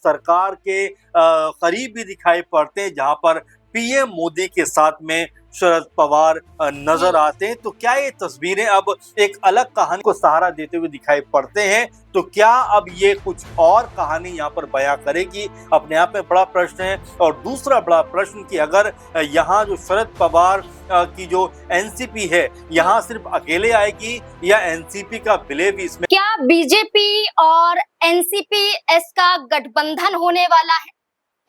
सरकार के करीब भी दिखाई पड़ते हैं, जहां पर पीएम मोदी के साथ में शरद पवार नजर आते हैं। तो क्या ये तस्वीरें अब एक अलग कहानी को सहारा देते हुए दिखाई पड़ते हैं? तो क्या अब ये कुछ और कहानी यहाँ पर बयां करेगी? अपने आप में बड़ा प्रश्न है। और दूसरा बड़ा प्रश्न कि अगर यहाँ जो शरद पवार की जो एनसीपी है, यहाँ सिर्फ अकेले आएगी या एनसीपी का विलय भी इसमें? क्या बीजेपी और एनसीपी इसका गठबंधन होने वाला है?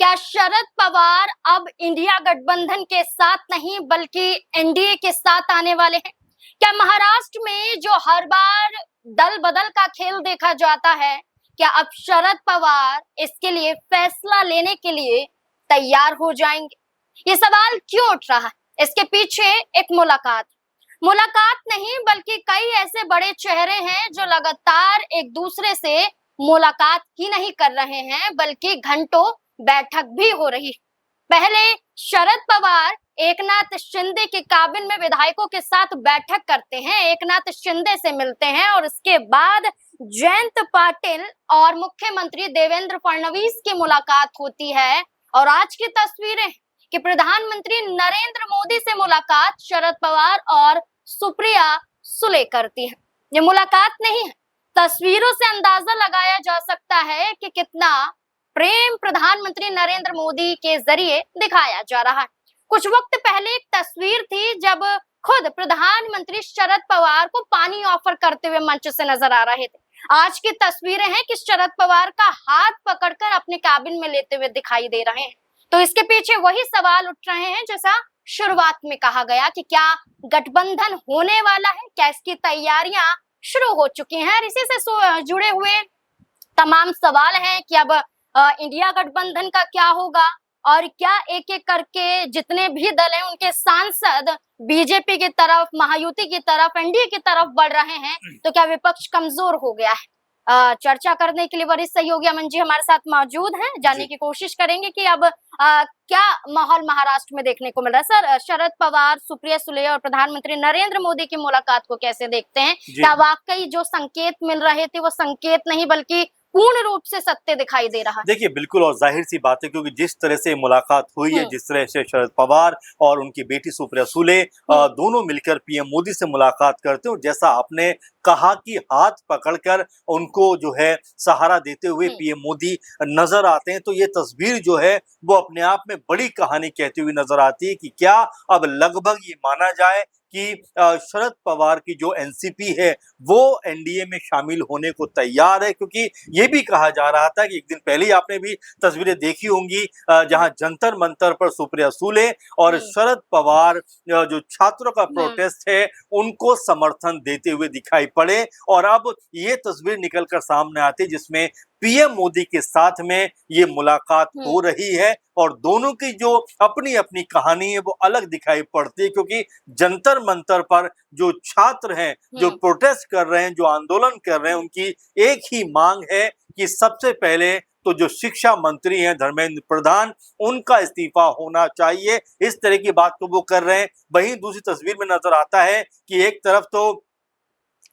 क्या शरद पवार अब इंडिया गठबंधन के साथ नहीं बल्कि एनडीए के साथ आने वाले हैं? क्या महाराष्ट्र में जो हर बार दल बदल का खेल देखा जाता है, क्या अब शरद पवार इसके लिए फैसला लेने के लिए तैयार हो जाएंगे? ये सवाल क्यों उठ रहा है? इसके पीछे एक मुलाकात नहीं बल्कि कई ऐसे बड़े चेहरे हैं जो लगातार एक दूसरे से मुलाकात ही नहीं कर रहे हैं बल्कि घंटों बैठक भी हो रही। पहले शरद पवार एकनाथ शिंदे के काबिन में विधायकों के साथ बैठक करते हैं, एकनाथ शिंदे से मिलते हैं और इसके बाद जयंत पाटिल और मुख्यमंत्री देवेंद्र फडणवीस की मुलाकात होती है। और आज की तस्वीरें कि प्रधानमंत्री नरेंद्र मोदी से मुलाकात शरद पवार और सुप्रिया सुले करती है। ये मुलाकात नहीं है, तस्वीरों से अंदाजा लगाया जा सकता है कि कितना प्रेम प्रधानमंत्री नरेंद्र मोदी के जरिए दिखाया जा रहा है। कुछ वक्त पहले एक तस्वीर थी जब खुद प्रधानमंत्री शरद पवार को पानी ऑफर करते हुए मंच से नजर आ रहे थे। आज की तस्वीरें हैं कि शरद पवार का हाथ पकड़कर अपने कैबिन में लेते हुए दिखाई दे रहे हैं। तो इसके पीछे वही सवाल उठ रहे हैं जैसा शुरुआत में कहा गया कि क्या गठबंधन होने वाला है, क्या इसकी तैयारियां शुरू हो चुकी हैं? और इसी से जुड़े हुए तमाम सवाल हैं कि अब इंडिया गठबंधन का क्या होगा और क्या एक एक करके जितने भी दल हैं उनके सांसद बीजेपी की तरफ, महायुति की तरफ, एनडीए की तरफ बढ़ रहे हैं, तो क्या विपक्ष कमजोर हो गया है? चर्चा करने के लिए वरिष्ठ सहयोगी अमन जी हमारे साथ मौजूद हैं। जानने की कोशिश करेंगे कि अब क्या माहौल महाराष्ट्र में देखने को मिल रहा है। सर, शरद पवार, सुप्रिया सुले और प्रधानमंत्री नरेंद्र मोदी की मुलाकात को कैसे देखते हैं? क्या वाकई जो संकेत मिल रहे थे वो संकेत नहीं बल्कि पूर्ण रूप से सत्य दिखाई दे रहा है? देखिए, बिल्कुल, और जाहिर सी बात है क्योंकि जिस तरह से मुलाकात हुई है, जिस तरह से शरद पवार और उनकी बेटी सुप्रिया सुले दोनों मिलकर पीएम मोदी से मुलाकात करते हैं, और जैसा आपने कहा कि हाथ पकड़कर उनको जो है सहारा देते हुए पीएम मोदी नजर आते हैं, तो ये तस्वीर जो है वो अपने आप में बड़ी कहानी कहती हुई नजर आती है कि क्या अब लगभग ये माना जाए कि शरद पवार की जो एनसीपी है वो एनडीए में शामिल होने को तैयार है। क्योंकि ये भी कहा जा रहा था कि एक दिन पहले आपने भी तस्वीरें देखी होंगी जहां जंतर मंतर पर सुप्रिया सुले और शरद पवार जो छात्रों का प्रोटेस्ट है उनको समर्थन देते हुए दिखाई पड़े, और अब ये तस्वीर निकलकर सामने आती है जिसमें पीएम मोदी के साथ में ये मुलाकात हो रही है, और दोनों की जो अपनी अपनी कहानी है वो अलग दिखाई पड़ती है। क्योंकि जंतर मंतर पर जो छात्र हैं, जो प्रोटेस्ट कर रहे हैं, जो आंदोलन कर रहे हैं, उनकी एक ही मांग है कि सबसे पहले तो जो शिक्षा मंत्री हैं धर्मेंद्र प्रधान, उनका इस्तीफा होना चाहिए। इस तरह की बात को वो कर रहे हैं। वहीं दूसरी तस्वीर में नजर आता है कि एक तरफ तो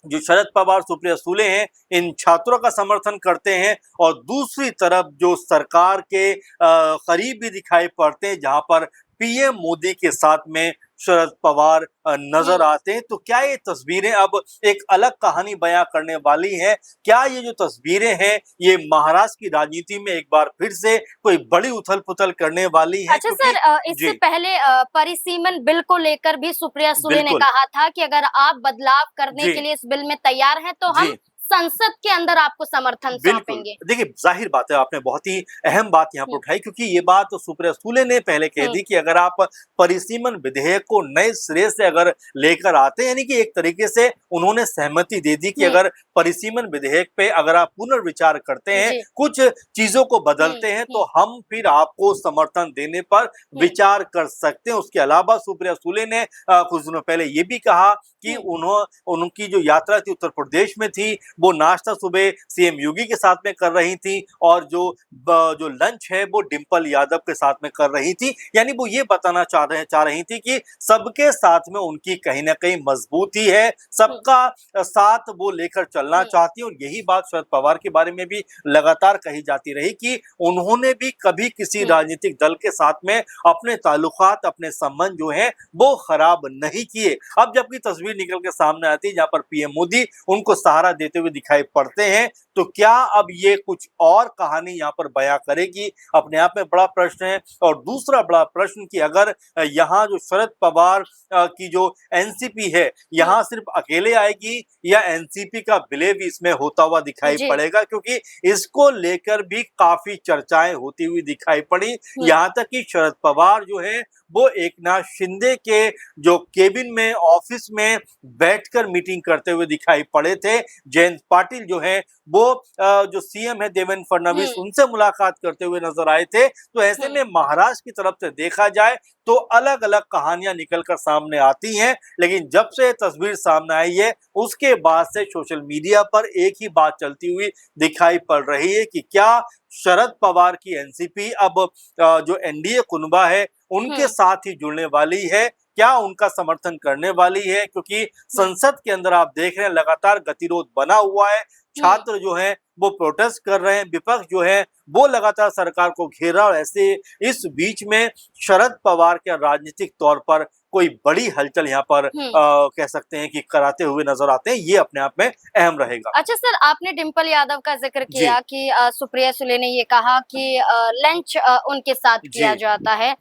जो शरद पवार, सुप्रिया सुले हैं, इन छात्रों का समर्थन करते हैं, और दूसरी तरफ जो सरकार के करीब भी दिखाई पड़ते हैं, जहां पर पीएम मोदी के साथ में शरद पवार नजर आते हैं। तो क्या ये तस्वीरें अब एक अलग कहानी बयां करने वाली हैं? क्या ये जो तस्वीरें हैं ये महाराष्ट्र की राजनीति में एक बार फिर से कोई बड़ी उथल पुथल करने वाली है? अच्छा सर, इससे पहले परिसीमन बिल को लेकर भी सुप्रिया सुले ने कहा था कि अगर आप बदलाव करने के लिए इस बिल में तैयार हैं तो हम संसद के अंदर आपको समर्थन सौंपेंगे। देखिए, जाहिर बात है, आपने बहुत ही अहम बात यहाँ पर उठाई, क्योंकि ये बात तो सुप्रिया सुले ने पहले कह दी कि अगर आप परिसीमन विधेयक को नए सिरे से अगर लेकर आते हैं, यानी कि एक तरीके से उन्होंने सहमति दे दी कि अगर परिसीमन विधेयक पे अगर आप पुनर्विचार करते हैं, कुछ चीजों को बदलते हैं, तो हम फिर आपको समर्थन देने पर विचार कर सकते हैं। उसके अलावा सुप्रिया सुले ने कुछ दिनों पहले ये भी कहा कि उनकी जो यात्रा थी उत्तर प्रदेश में थी, वो नाश्ता सुबह सीएम योगी के साथ में कर रही थी और जो लंच है वो डिंपल यादव के साथ में कर रही थी। यानी वो ये बताना चाह रही थी कि सबके साथ में उनकी कहीं ना कहीं मजबूती है, सबका साथ वो लेकर चलना चाहती है। और यही बात शरद पवार के बारे में भी लगातार कही जाती रही कि उन्होंने भी कभी किसी राजनीतिक दल के साथ में अपने ताल्लुकात, अपने संबंध जो है वो खराब नहीं किए। अब जबकि तस्वीर निकल के सामने आती है जहां पर पीएम मोदी उनको सहारा देते हुए दिखाई पड़ते हैं, तो क्या अब ये कुछ और कहानी यहाँ पर बयां करेगी, अपने आप में बड़ा प्रश्न है। और दूसरा बड़ा प्रश्न कि अगर यहाँ जो शरद पवार की जो एनसीपी है यहाँ सिर्फ अकेले आएगी या एनसीपी का विलय भी इसमें होता हुआ दिखाई पड़ेगा, क्योंकि इसको लेकर भी काफी चर्चाएं होती हुई दिखाई पड़ी। यहाँ तक कि शरद पवार जो है वो एकनाथ शिंदे के जो केबिन में, ऑफिस में बैठकर मीटिंग करते हुए दिखाई पड़े थे। जयंत पाटिल जो है वो जो सीएम है देवेंद्र फडणवीस उनसे मुलाकात करते हुए नजर आए थे। तो ऐसे में महाराष्ट्र की तरफ से देखा जाए तो अलग अलग कहानियां निकलकर सामने आती हैं, लेकिन जब से तस्वीर सामने आई है उसके बाद से सोशल मीडिया पर एक ही बात चलती हुई दिखाई पड़ रही है कि क्या शरद पवार की एनसीपी अब जो एनडीए कुनबा है उनके साथ ही जुड़ने वाली है, क्या उनका समर्थन करने वाली है। क्योंकि संसद के अंदर आप देख रहे हैं लगातार गतिरोध बना हुआ है, छात्र जो हैं वो प्रोटेस्ट कर रहे हैं, विपक्ष जो है वो लगातार सरकार को घेरा। और ऐसे इस बीच में शरद पवार के राजनीतिक तौर पर कोई बड़ी हलचल यहाँ पर कह सकते हैं कि कराते हुए नजर आते हैं, ये अपने आप में अहम रहेगा। अच्छा सर, आपने डिंपल यादव का जिक्र किया कि सुप्रिया सुले ने ये कहा कि लंच उनके साथ किया जाता है।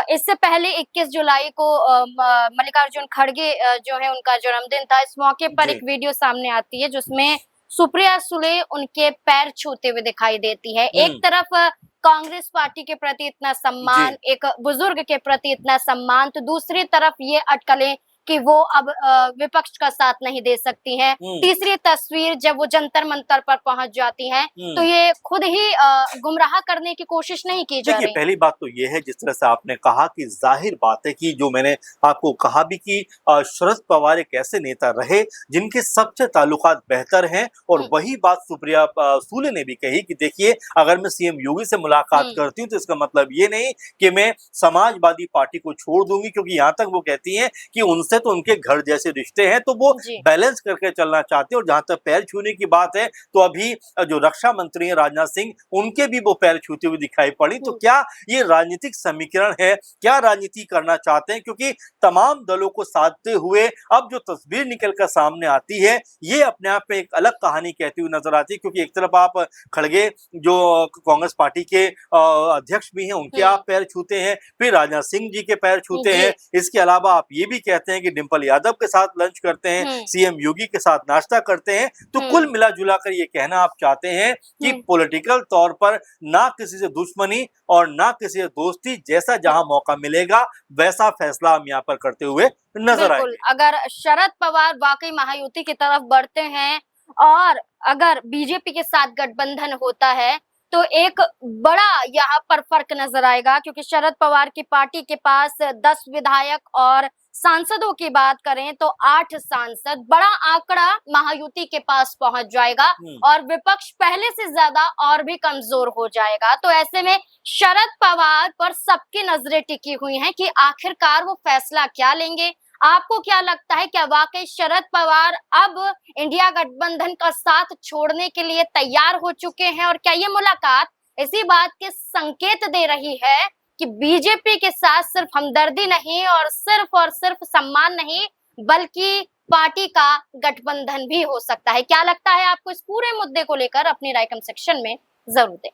इससे पहले 21 जुलाई को मल्लिकार्जुन खड़गे जो है उनका जन्मदिन था। इस मौके पर एक वीडियो सामने आती है जिसमें सुप्रिया सुले उनके पैर छूते हुए दिखाई देती है। एक तरफ कांग्रेस पार्टी के प्रति इतना सम्मान, एक बुजुर्ग के प्रति इतना सम्मान, तो दूसरी तरफ ये अटकलें कि वो अब विपक्ष का साथ नहीं दे सकती हैं। तीसरी तस्वीर जब वो जंतर मंतर पर पहुंच जाती हैं तो ये खुद ही गुमराह करने की कोशिश नहीं की जा रही। पहली बात तो ये है जिस तरह से आपने कहा कि जाहिर बात है कि जो मैंने आपको कहा भी कि शरद पवार एक ऐसे नेता रहे जिनके सबसे ताल्लुकात बेहतर हैं। और वही बात सुप्रिया सुले ने भी कही कि देखिए अगर मैं सीएम योगी से मुलाकात करती हूँ तो इसका मतलब ये नहीं कि मैं समाजवादी पार्टी को छोड़ दूंगी, क्योंकि यहाँ तक वो कहती हैं कि उनसे तो उनके घर जैसे रिश्ते हैं, तो वो बैलेंस करके चलना चाहते हैं। और जहां तक पैर छूने की बात है तो अभी जो रक्षा मंत्री हैं राजनाथ सिंह, उनके भी वो पैर छूते हुए दिखाई पड़ी। तो क्या ये राजनीतिक समीकरण है, क्या राजनीति करना चाहते हैं? क्योंकि तमाम दलों को साधते हुए अब जो तस्वीर निकल कर सामने आती है ये अपने आप में एक अलग कहानी कहती हुई नजर आती है। क्योंकि एक तरफ आप खड़गे जो कांग्रेस पार्टी के अध्यक्ष भी हैं उनके आप पैर छूते हैं, फिर राजनाथ सिंह जी के पैर छूते हैं। इसके अलावा आप ये भी कहते हैं कि डिंपल यादव के साथ लंच करते हैं, सीएम योगी के साथ नाश्ता करते हैं। तो कुल मिला जुला कर ये कहना आप चाहते हैं कि पॉलिटिकल तौर पर ना किसी से दुश्मनी और ना किसी से दोस्ती, जैसा जहां मौका मिलेगा वैसा फैसला हम यहाँ पर करते हुए नजर आएंगे। अगर शरद पवार वाकई महायुति की तरफ बढ़ते हैं और अगर बीजेपी के साथ गठबंधन होता है तो एक बड़ा यहाँ पर फर्क नजर आएगा, क्योंकि शरद पवार की पार्टी के पास 10 विधायक और सांसदों की बात करें तो 8 सांसद, बड़ा आंकड़ा महायुति के पास पहुंच जाएगा और विपक्ष पहले से ज्यादा और भी कमजोर हो जाएगा। तो ऐसे में शरद पवार पर सबकी नजरें टिकी हुई हैं कि आखिरकार वो फैसला क्या लेंगे। आपको क्या लगता है, क्या वाकई शरद पवार अब इंडिया गठबंधन का साथ छोड़ने के लिए तैयार हो चुके हैं? और क्या ये मुलाकात इसी बात के संकेत दे रही है कि बीजेपी के साथ सिर्फ हमदर्दी नहीं और सिर्फ सम्मान नहीं बल्कि पार्टी का गठबंधन भी हो सकता है? क्या लगता है आपको? इस पूरे मुद्दे को लेकर अपनी राय कमेंट सेक्शन में जरूर दें।